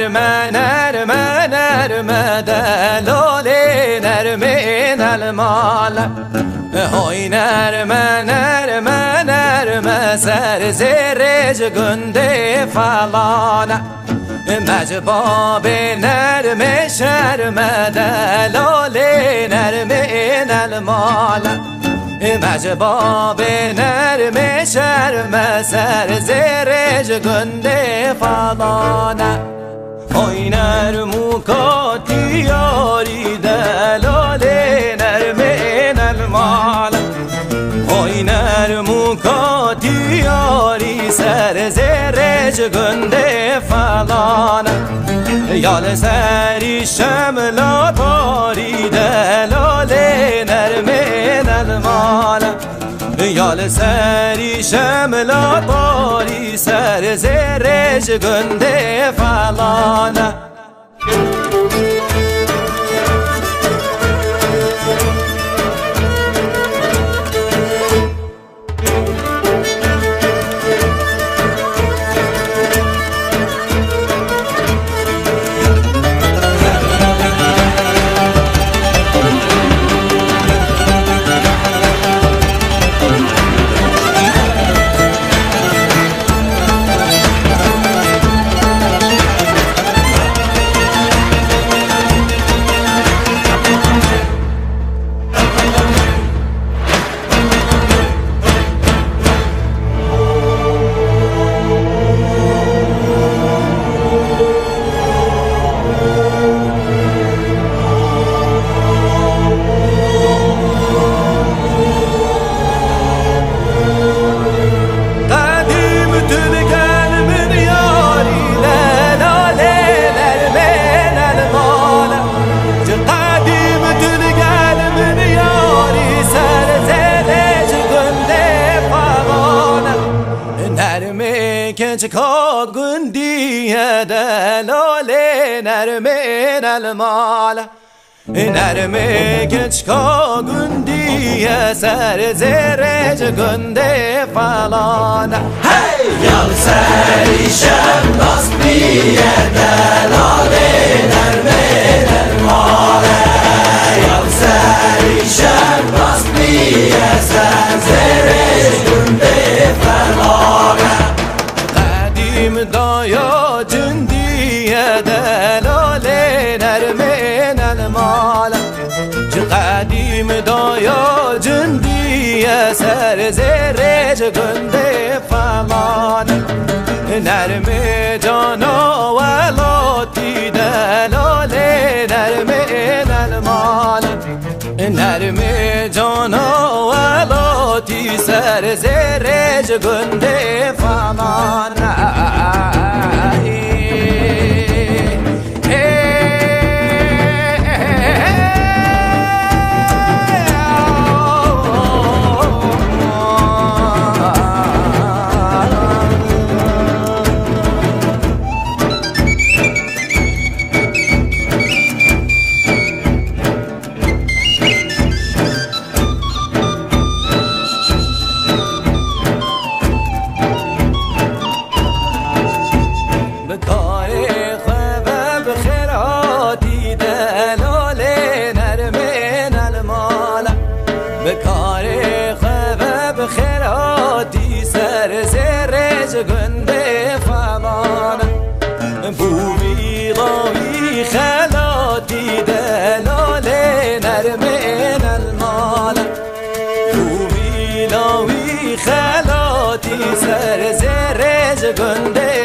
نرمه نرمه نرمه دلاله نرمه المال های نرمه نرمه نرمه سر زرج گنده فلانه مجباب نرمه شرمه دلاله نرمه المال مجباب نرمه شرمه سر زرج گنده فلانه های نرمو کاتی یاری دلاله نرمه المال های نرمو کاتی یاری سر زرج گنده فلانه یال سری شملا باری دلاله نرمه المال یال سری شملا باری سر زرج گنده فلانه كنشكا قندي دلاله نرمي المال نرمي كنشكا قندي سر زرج قندي فلان هاي يا سري شمس بي دلاله نرمي المال يا سري شمس بي سر زرج قندي فلان دایا جندیه دلاله نرمین المال چه قدیم دایا جندیه سر زرج گنده فلان نرم جانا ولاتی دلاله نرمین المال نرم جانا ولاتی سر زرج گنده فلان گنده فلان بوی ضاوی خلاتی دلاله نرمین المال بوی لاوی خلاتی سر زرج گنده